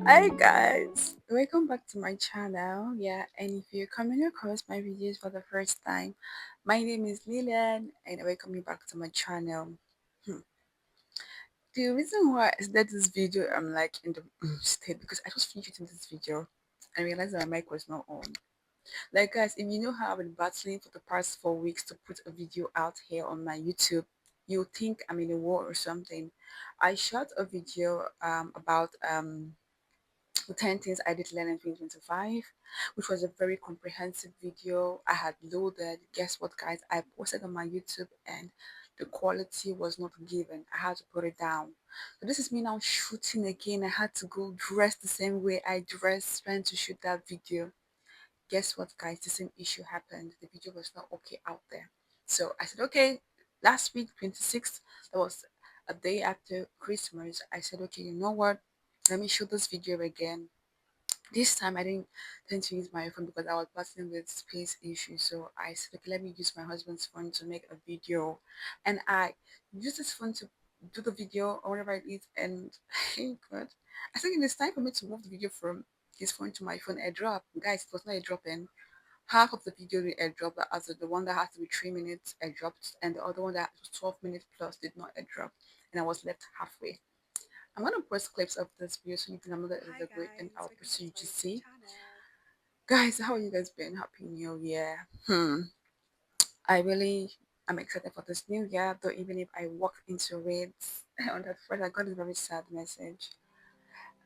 Hi guys, welcome back to my channel. Yeah, and if you're coming across my videos for the first time, my name is Lillian and welcome you back to my channel. Hmm. The reason why I started this video, I'm like in the state because I just finished shooting this video and realized that my mic was not on. Like guys, if you know how I've been battling for the past 4 weeks to put a video out here on my YouTube, you think I'm in a war or something. I shot a video about the 10 things I did learn in 2025, which was a very comprehensive video. I had loaded. Guess what, guys? I posted on my YouTube and the quality was not given. I had to put it down. So this is me now shooting again. I had to go dress the same way I dressed trying to shoot that video. Guess what, guys? The same issue happened. The video was not okay out there. So I said, okay, last week, 26th, that was a day after Christmas. I said, okay, you know what? Let me shoot this video again. This time I didn't tend to use my phone because I was battling with space issues. So I said, okay, let me use my husband's phone to make a video. And I used this phone to do the video or whatever it is. And hey, God, I think it's time for me to move the video from his phone to my phone airdrop. Guys, it was not airdropping. Half of the video we airdropped, as the one that has to be 3 minutes airdropped, and the other one that was 12 minutes plus did not airdrop. And I was left halfway. I'm gonna post clips of this video so you can know that it's a great and I'll proceed to see. Guys, how are you guys been? Happy New Year. I really am excited for this new year, though even if I walked into it on that first I got a very sad message.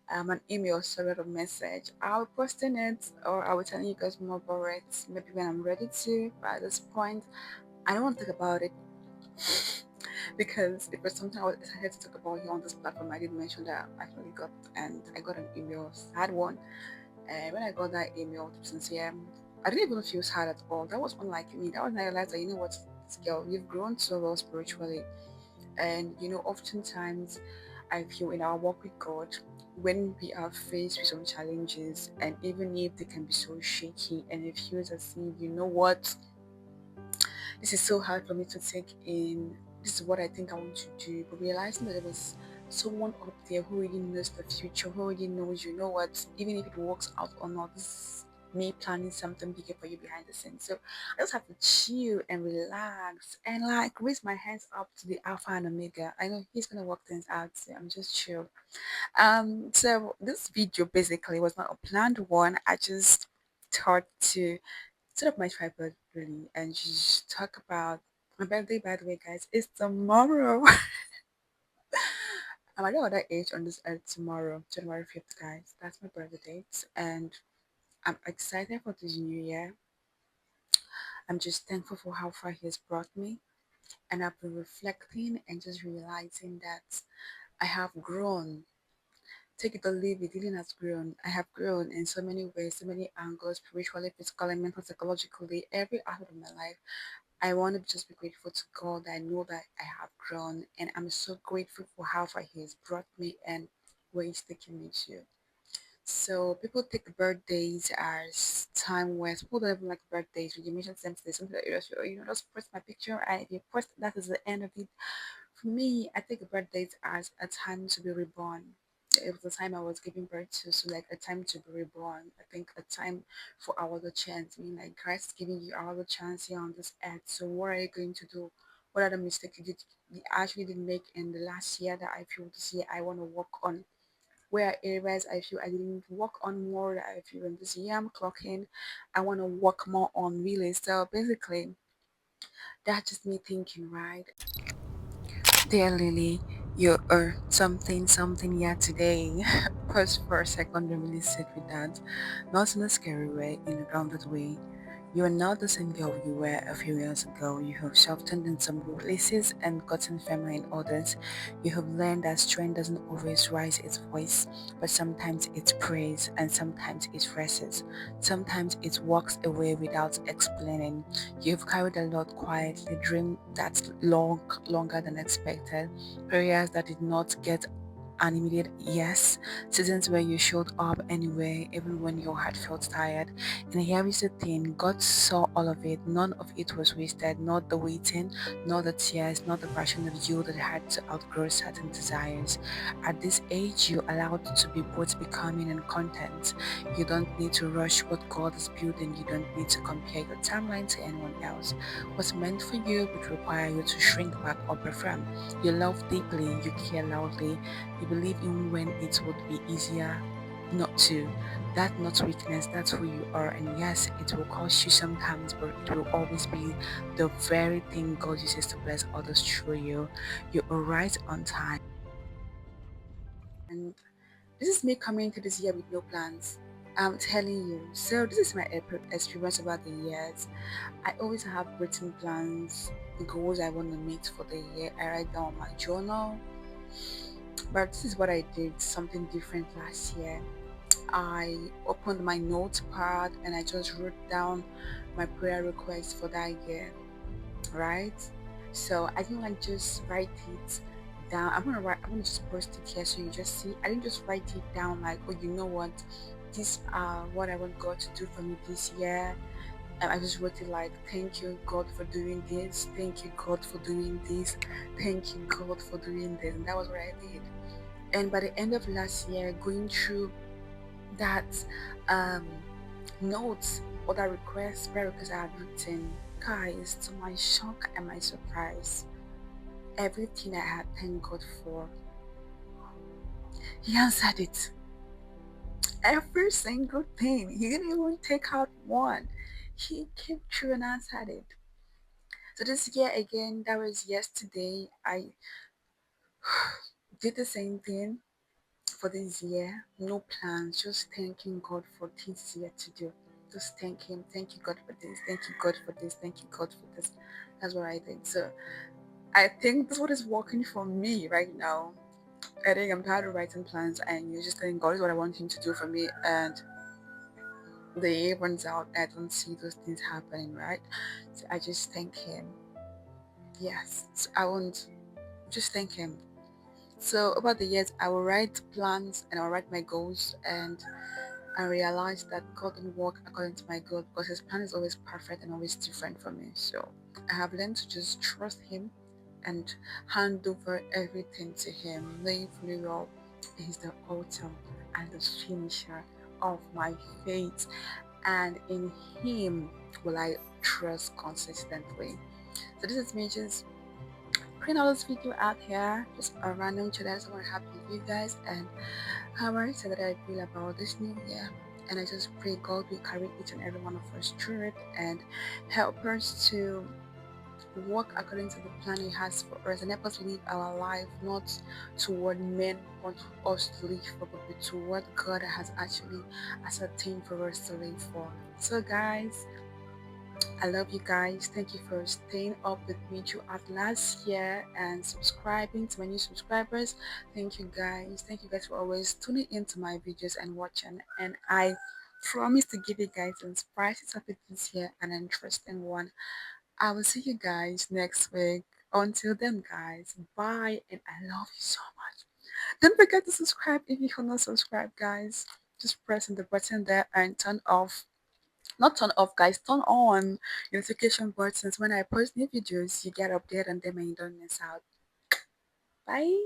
An email, sorry, a message. I'll posting it or I will tell you guys more about it maybe when I'm ready to. But at this point, I don't want to talk about it because it was something I was excited to talk about here on this platform. I did mention that I actually got and I got an email, sad one. And when I got that email, to be sincere, I didn't even feel sad at all. That was unlike me. That was when I realized that, you know what, this girl, you've grown so well spiritually. And, oftentimes I feel in our walk with God, when we are faced with some challenges, and even if they can be so shaky, and it feels as if, you know what, this is so hard for me to take in. This is what I think I want to do. But realizing that there was someone up there who really knows the future, who already knows, you know what, even if it works out or not, this is me planning something bigger for you behind the scenes. So I just have to chill and relax and like raise my hands up to the Alpha and Omega. I know he's gonna work things out, so I'm just chill. So this video basically was not a planned one. I just thought to set up my tripod really and just talk about my birthday. By the way, guys, it's tomorrow. I'm at that age on this earth tomorrow, January 5th, guys. That's my birthday date, and I'm excited for this new year. I'm just thankful for how far he has brought me, and I've been reflecting and just realizing that I have grown. Take it or leave it, healing has grown. I have grown in so many ways, so many angles, spiritually, physically, mentally, psychologically, every aspect of my life. I want to just be grateful to God. I know that I have grown, and I'm so grateful for how far He has brought me and where He's taking me to. So people take birthdays as time where people don't even like birthdays. When you mention something, something that just post my picture, and if you post that is the end of it. For me, I take birthdays as a time to be reborn. It was the time I was giving birth to, so like a time to be reborn. I think a time for our other chance. I mean, like Christ is giving you another chance here on this earth. So what are you going to do? What are the mistakes you actually didn't make in the last year that I feel this year I want to work on? Where are areas I feel I didn't work on more that I feel in this year I'm clocking, I want to work more on really. So basically, that's just me thinking, right? Dear Lily, you are something, something yet today. Pause for a second and really sit with that. Not in a scary way, in a grounded way. You are not the same girl you were a few years ago. You have softened in some places and gotten firmer in others. You have learned that strength doesn't always raise its voice, but sometimes it prays and sometimes it rests. Sometimes it walks away without explaining. You've carried a lot quietly, dreamed that longer than expected, prayers that did not get an immediate yes, seasons where you showed up anyway, even when your heart felt tired. And here is the thing, God saw all of it. None of it was wasted, not the waiting, not the tears, not the version of you that had to outgrow certain desires. At this age, you're allowed to be both becoming and content. You don't need to rush what God is building. You don't need to compare your timeline to anyone else. What's meant for you would require you to shrink back or perform. You love deeply, you care loudly, you believe even when it would be easier not to. That's not weakness, that's who you are. And yes, it will cost you sometimes, but it will always be the very thing God uses to bless others through you. You are right on time. And this is me coming into this year with no plans. I'm telling you. So this is my experience about the years. I always have written plans, goals I want to meet for the year. I write down on my journal. But this is what I did, something different last year. I opened my notepad and I just wrote down my prayer requests for that year, right? So I didn't like just write it down. I'm gonna just post it here so you just see. I didn't just write it down like, oh, you know what, these are what I want God to do for me this year. And I just wrote it like, thank you God for doing this, thank you God for doing this, thank you God for doing this. And that was what I did. And by the end of last year, going through that um, notes, other requests, prayer requests I had written, guys, to my shock and my surprise, everything I had thanked God for, He answered it. Every single thing. He didn't even take out one. He came through and answered it. So this year again, that was yesterday, I did the same thing for this year. No plans, just thanking God for this year to do. Just thank Him. Thank you, God, for this. Thank you, God, for this. Thank you, God, for this. That's what I did. So I think that's what is working for me right now. I think I'm tired of writing plans and you just saying God is what I want Him to do for me, and the year runs out. I don't see those things happening, right? So I just thank Him. Yes, so I want just thank Him. So over the years, I will write plans and I'll write my goals, and I realized that God will work according to my goal because His plan is always perfect and always different for me. So I have learned to just trust Him and hand over everything to Him, knowing fully well He's the author and the finisher of my faith, and in Him will I trust consistently. So this is me just putting all this video out here, just a random chat I just want to have with you guys, and how I said that I feel about this new year. And I just pray God will carry each and every one of us through it and help us to walk according to the plan He has for us and help us live our life not to what men want us to live for, but to what God has actually ascertained for us to live for. So, guys, I love you guys. Thank you for staying up with me throughout last year and subscribing to my new subscribers. Thank you guys. Thank you guys for always tuning into my videos and watching. And I promise to give you guys an inspiring topic this year and an interesting one. I will see you guys next week. Until then, guys, bye. And I love you so much. Don't forget to subscribe if you have not subscribed, guys. Just pressing the button there and turn off, not turn off, guys, turn on notification buttons. When I post new videos, you get updated on them and you don't miss out. Bye.